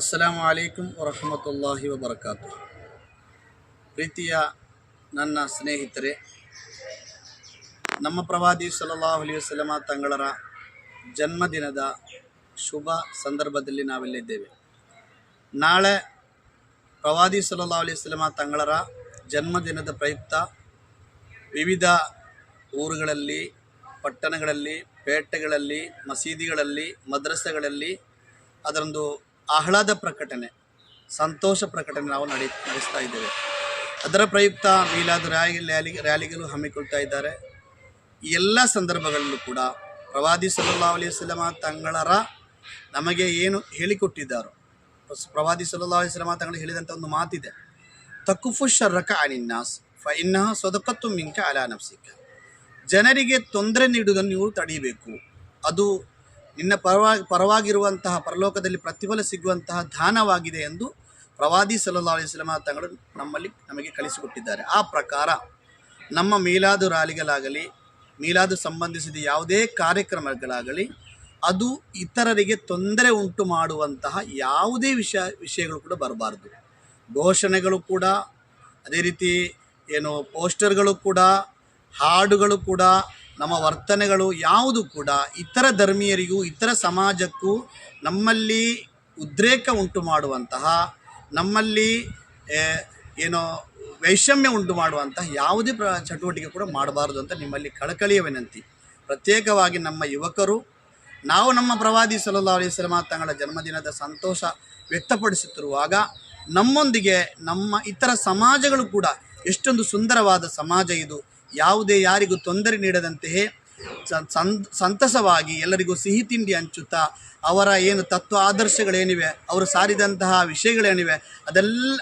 ಅಸ್ಸಲಾಮು ಅಲೈಕುಂ ವರಹಮತುಲ್ಲಾಹಿ ವಬರಕಾತು. ಪ್ರೀತಿಯ ನನ್ನ ಸ್ನೇಹಿತರೆ, ನಮ್ಮ ಪ್ರವಾದಿ ಸಲ್ಲಲ್ಲಾಹು ಅಲೈಹಿ ವಸಲ್ಲಮ ತಂಗಳರ ಜನ್ಮದಿನದ ಶುಭ ಸಂದರ್ಭದಲ್ಲಿ ನಾವೆಲ್ಲಿದ್ದೇವೆ. ನಾಳೆ ಪ್ರವಾದಿ ಸಲ್ಲಲ್ಲಾಹು ಅಲೈಹಿ ವಸಲ್ಲಮ ತಂಗಳರ ಜನ್ಮದಿನದ ಪ್ರಯುಕ್ತ ವಿವಿಧ ಊರುಗಳಲ್ಲಿ, ಪಟ್ಟಣಗಳಲ್ಲಿ, ಪೇಟೆಗಳಲ್ಲಿ, ಮಸೀದಿಗಳಲ್ಲಿ, ಮದ್ರಸೆಗಳಲ್ಲಿ ಅದರೊಂದು ಆಹ್ಲಾದ ಪ್ರಕಟಣೆ, ಸಂತೋಷ ಪ್ರಕಟಣೆ ನಾವು ನಡೆಸ್ತಾ ಇದ್ದೇವೆ. ಅದರ ಪ್ರಯುಕ್ತ ಮೀಲಾದ್ ರ್ಯಾಲಿಗಳು ಹಮ್ಮಿಕೊಳ್ತಾ ಇದ್ದಾರೆ. ಈ ಎಲ್ಲ ಸಂದರ್ಭಗಳಲ್ಲೂ ಕೂಡ ಪ್ರವಾದಿ ಸಲ್ಲಲ್ಲಾಹು ಅಲೈಹಿ ವಸಲ್ಲಮ ತಂಗಳರ ನಮಗೆ ಏನು ಹೇಳಿಕೊಟ್ಟಿದ್ದಾರೋ, ಪ್ರವಾದಿ ಸಲ್ಲಲ್ಲಾಹು ಅಲೈಹಿ ವಸಲ್ಲಮ ತಂಗಳು ಹೇಳಿದಂಥ ಒಂದು ಮಾತಿದೆ, ತಕುಫು ಶರ್ರಕ ಅನಿನ್ನಾಸ್ ಫ ಇನ್ನಹ ಸದಕತ್ತು ಮಿಂಕ ಅಲಾ ನಫ್ಸಿಕ. ಜನರಿಗೆ ತೊಂದರೆ ನೀಡುವುದನ್ನು ನೀವು ತಡೆಯಬೇಕು, ಅದು ನಿನ್ನ ಪರವಾಗಿರುವಂತಹ ಪರಲೋಕದಲ್ಲಿ ಪ್ರತಿಫಲ ಸಿಗುವಂತಹ ದಾನವಾಗಿದೆ ಎಂದು ಪ್ರವಾದಿ ಸಲ್ಲಲ್ಲಾಹು ಅಲೈಹಿ ವಸಲ್ಲಮ ತಂಗಳು ನಮಗೆ ಕಲಿಸಿಕೊಟ್ಟಿದ್ದಾರೆ. ಆ ಪ್ರಕಾರ ನಮ್ಮ ಮೀಲಾದು ರ್ಯಾಲಿಗಳಾಗಲಿ, ಮೀಲಾದು ಸಂಬಂಧಿಸಿದ ಯಾವುದೇ ಕಾರ್ಯಕ್ರಮಗಳಾಗಲಿ, ಅದು ಇತರರಿಗೆ ತೊಂದರೆ ಉಂಟು ಮಾಡುವಂತಹ ಯಾವುದೇ ವಿಷಯಗಳು ಕೂಡ ಬರಬಾರ್ದು. ಘೋಷಣೆಗಳು ಕೂಡ, ಅದೇ ರೀತಿ ಪೋಸ್ಟರ್ಗಳು ಕೂಡ, ಹಾಡುಗಳು ಕೂಡ, ನಮ್ಮ ವರ್ತನೆಗಳು ಯಾವುದು ಕೂಡ ಇತರ ಧರ್ಮೀಯರಿಗೂ ಇತರ ಸಮಾಜಕ್ಕೂ ನಮ್ಮಲ್ಲಿ ಉದ್ರೇಕ ಉಂಟು ಮಾಡುವಂತಹ, ನಮ್ಮಲ್ಲಿ ವೈಷಮ್ಯ ಉಂಟು ಮಾಡುವಂತಹ ಯಾವುದೇ ಚಟುವಟಿಕೆ ಕೂಡ ಮಾಡಬಾರ್ದು ಅಂತ ನಿಮ್ಮಲ್ಲಿ ಕಳಕಳಿಯ ವಿನಂತಿ. ಪ್ರತ್ಯೇಕವಾಗಿ ನಮ್ಮ ಯುವಕರು, ನಾವು ನಮ್ಮ ಪ್ರವಾದಿ ಸಲ್ಲಲ್ಲಾಹು ಅಲೈಹಿ ವಸಲ್ಲಮ ತಂಗಳ ಜನ್ಮದಿನದ ಸಂತೋಷ ವ್ಯಕ್ತಪಡಿಸುತ್ತಿರುವಾಗ ನಮ್ಮೊಂದಿಗೆ ನಮ್ಮ ಇತರ ಸಮಾಜಗಳು ಕೂಡ, ಎಷ್ಟೊಂದು ಸುಂದರವಾದ ಸಮಾಜ ಇದು, ಯಾವುದೇ ಯಾರಿಗೂ ತೊಂದರೆ ನೀಡದಂತೆಯೇ ಸಂತಸವಾಗಿ ಎಲ್ಲರಿಗೂ ಸಿಹಿ ತಿಂಡಿ ಹಂಚುತ್ತಾ, ಅವರ ತತ್ವ ಆದರ್ಶಗಳೇನಿವೆ, ಅವರು ಸಾರಿದಂತಹ ವಿಷಯಗಳೇನಿವೆ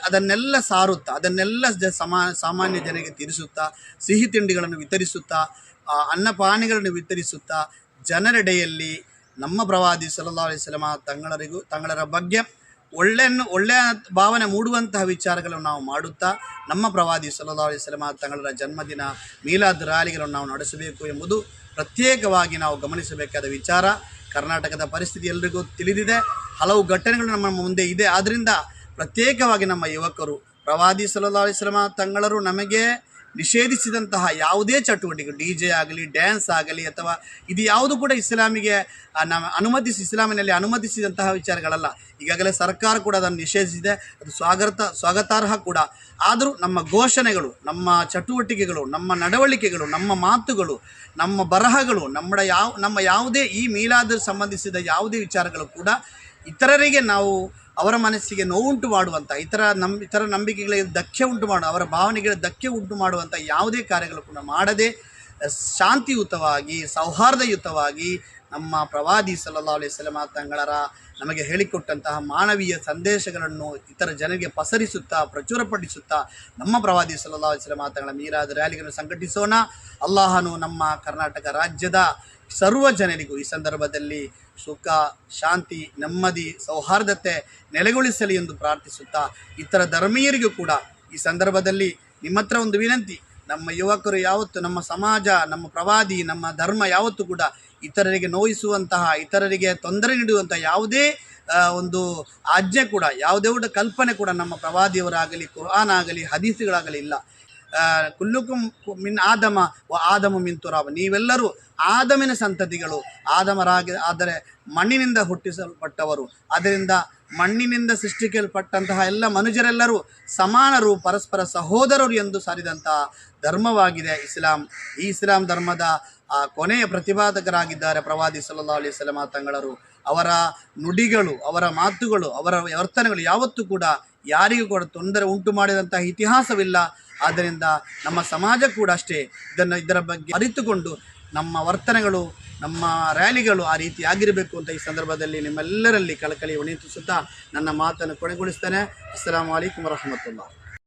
ಅದನ್ನೆಲ್ಲ ಸಾರುತ್ತಾ, ಅದನ್ನೆಲ್ಲ ಸಾಮಾನ್ಯ ಜನರಿಗೆ ತಿಳಿಸುತ್ತಾ, ಸಿಹಿ ತಿಂಡಿಗಳನ್ನು ವಿತರಿಸುತ್ತಾ, ಅನ್ನಪಾನಗಳನ್ನು ವಿತರಿಸುತ್ತಾ ಜನರೆಡೆಯಲ್ಲಿ ನಮ್ಮ ಪ್ರವಾದಿ ಸಲ್ಲಲ್ಲಾಹು ಅಲೈಹಿ ವಸಲ್ಲಮ ತಂಗಳರ ಬಗ್ಗೆ ಒಳ್ಳೆಯ ಭಾವನೆ ಮೂಡುವಂತಹ ವಿಚಾರಗಳನ್ನು ನಾವು ಮಾಡುತ್ತಾ, ನಮ್ಮ ಪ್ರವಾದಿ ಸಲ್ಲಲ್ಲಾಹು ಅಲೈಹಿ ವಸಲ್ಲಮ ತಂಗಳರ ಜನ್ಮದಿನ ಮೀಲಾದ್ ರ್ಯಾಲಿಗಳನ್ನು ನಾವು ನಡೆಸಬೇಕು ಎಂಬುದು ಪ್ರತ್ಯೇಕವಾಗಿ ನಾವು ಗಮನಿಸಬೇಕಾದ ವಿಚಾರ. ಕರ್ನಾಟಕದ ಪರಿಸ್ಥಿತಿ ಎಲ್ರಿಗೂ ತಿಳಿದಿದೆ, ಹಲವು ಘಟನೆಗಳು ನಮ್ಮ ಮುಂದೆ ಇದೆ. ಆದ್ದರಿಂದ ಪ್ರತ್ಯೇಕವಾಗಿ ನಮ್ಮ ಯುವಕರು ಪ್ರವಾದಿ ಸಲ್ಲಲ್ಲಾಹು ಅಲೈಹಿ ವಸಲ್ಲಮ ತಂಗಳರು ನಮಗೆ ನಿಷೇಧಿಸಿದಂತಹ ಯಾವುದೇ ಚಟುವಟಿಕೆ, DJ ಆಗಲಿ, ಡ್ಯಾನ್ಸ್ ಆಗಲಿ, ಅಥವಾ ಇದು ಯಾವುದು ಕೂಡ ಇಸ್ಲಾಮಿಗೆ ಇಸ್ಲಾಮಿನಲ್ಲಿ ಅನುಮತಿಸಿದಂತಹ ವಿಚಾರಗಳಲ್ಲ. ಈಗಾಗಲೇ ಸರ್ಕಾರ ಕೂಡ ಅದನ್ನು ನಿಷೇಧಿಸಿದೆ, ಅದು ಸ್ವಾಗತಾರ್ಹ ಕೂಡ. ಆದರೂ ನಮ್ಮ ಘೋಷಣೆಗಳು, ನಮ್ಮ ಚಟುವಟಿಕೆಗಳು, ನಮ್ಮ ನಡವಳಿಕೆಗಳು, ನಮ್ಮ ಮಾತುಗಳು, ನಮ್ಮ ಬರಹಗಳು, ನಮ್ಮ ಯಾವುದೇ ಈ ಮೀಲಾದ್ ಸಂಬಂಧಿಸಿದ ಯಾವುದೇ ವಿಚಾರಗಳು ಕೂಡ ಇತರರಿಗೆ ನಾವು ಅವರ ಮನಸ್ಸಿಗೆ ನೋವುಂಟು ಮಾಡುವಂಥ, ಇತರ ನಂಬಿಕೆಗಳಿಗೆ ಧಕ್ಕೆ ಉಂಟು ಅವರ ಭಾವನೆಗಳಿಗೆ ಧಕ್ಕೆ ಉಂಟು ಮಾಡುವಂಥ ಯಾವುದೇ ಕಾರ್ಯಗಳು ಕೂಡ ಮಾಡದೆ ಶಾಂತಿಯುತವಾಗಿ, ಸೌಹಾರ್ದಯುತವಾಗಿ ನಮ್ಮ ಪ್ರವಾದಿ ಸಲ್ಲಲ್ಲಾಹು ಅಲೈಹಿ ವಸಲ್ಲಮ ತಂಗಳರ ನಮಗೆ ಹೇಳಿಕೊಟ್ಟಂತಹ ಮಾನವೀಯ ಸಂದೇಶಗಳನ್ನು ಇತರ ಜನರಿಗೆ ಪಸರಿಸುತ್ತಾ, ಪ್ರಚುರಪಡಿಸುತ್ತಾ ನಮ್ಮ ಪ್ರವಾದಿ ಸಲ್ಲಲ್ಲಾಹು ಅಲೈಹಿ ವಸಲ್ಲಮ ತಂಗಳ ಮೀಲಾದ್ ರ್ಯಾಲಿಗಳನ್ನು ಸಂಘಟಿಸೋಣ. ಅಲ್ಲಾಹನು ನಮ್ಮ ಕರ್ನಾಟಕ ರಾಜ್ಯದ ಸರ್ವ ಜನರಿಗೂ ಈ ಸಂದರ್ಭದಲ್ಲಿ ಸುಖ, ಶಾಂತಿ, ನೆಮ್ಮದಿ, ಸೌಹಾರ್ದತೆ ನೆಲೆಗೊಳಿಸಲಿ ಎಂದು ಪ್ರಾರ್ಥಿಸುತ್ತಾ, ಇತರ ಧರ್ಮೀಯರಿಗೂ ಕೂಡ ಈ ಸಂದರ್ಭದಲ್ಲಿ ನಿಮ್ಮ ಹತ್ರ ಒಂದು ವಿನಂತಿ, ನಮ್ಮ ಯುವಕರು ಯಾವತ್ತು, ನಮ್ಮ ಸಮಾಜ, ನಮ್ಮ ಪ್ರವಾದಿ, ನಮ್ಮ ಧರ್ಮ ಯಾವತ್ತೂ ಕೂಡ ಇತರರಿಗೆ ನೋಯಿಸುವಂತಹ, ಇತರರಿಗೆ ತೊಂದರೆ ನೀಡುವಂತಹ ಯಾವುದೇ ಒಂದು ಆಜ್ಞೆ ಕೂಡ, ಯಾವುದೇ ಕಲ್ಪನೆ ಕೂಡ ನಮ್ಮ ಪ್ರವಾದಿಯವರಾಗಲಿ, ಕುರ್ಆನ್ ಆಗಲಿ, ಹದೀಸುಗಳಾಗಲಿ ಇಲ್ಲ. ಕುಲ್ಲುಕುಂ ಮಿನ್ ಆದಮ ವ ಆದಮ ಮಿನ್ ತುರಾಬ್, ನೀವೆಲ್ಲರೂ ಆದಮಿನ ಸಂತತಿಗಳು, ಆದರೆ ಮಣ್ಣಿನಿಂದ ಹುಟ್ಟಿಸಲ್ಪಟ್ಟವರು. ಆದ್ದರಿಂದ ಮಣ್ಣಿನಿಂದ ಸೃಷ್ಟಿಸಲ್ಪಟ್ಟಂತಹ ಎಲ್ಲ ಮನುಷ್ಯರೆಲ್ಲರೂ ಸಮಾನರು, ಪರಸ್ಪರ ಸಹೋದರರು ಎಂದು ಸಾರಿದಂತಹ ಧರ್ಮವಾಗಿದೆ ಇಸ್ಲಾಂ. ಈ ಇಸ್ಲಾಂ ಧರ್ಮದ ಕೊನೆಯ ಪ್ರತಿಪಾದಕರಾಗಿದ್ದಾರೆ ಪ್ರವಾದಿ ಸಲ್ಲಲ್ಲಾಹು ಅಲೈಹಿ ವಸಲ್ಲಮ ತಂಗಳರು. ಅವರ ನುಡಿಗಳು, ಅವರ ಮಾತುಗಳು, ಅವರ ವರ್ತನೆಗಳು ಯಾವತ್ತೂ ಕೂಡ ಯಾರಿಗೂ ಕೂಡ ತೊಂದರೆ ಉಂಟು ಮಾಡಿದಂತಹ ಇತಿಹಾಸವಿಲ್ಲ. ಆದ್ದರಿಂದ ನಮ್ಮ ಸಮಾಜ ಕೂಡ ಅಷ್ಟೇ ಇದರ ಬಗ್ಗೆ ಅರಿತುಕೊಂಡು ನಮ್ಮ ವರ್ತನೆಗಳು, ನಮ್ಮ ರ್ಯಾಲಿಗಳು ಆ ರೀತಿ ಆಗಿರಬೇಕು ಅಂತ ಈ ಸಂದರ್ಭದಲ್ಲಿ ನಿಮ್ಮೆಲ್ಲರಲ್ಲಿ ಕಳಕಳಿ ವಿನಂತಿಸುತ್ತಾ ನನ್ನ ಮಾತನ್ನು ಕೊನೆಗೊಳಿಸ್ತೇನೆ. ಅಸ್ಸಲಾಮು ಅಲೈಕುಂ ವರಹಮತುಲ್ಲಾಹ್.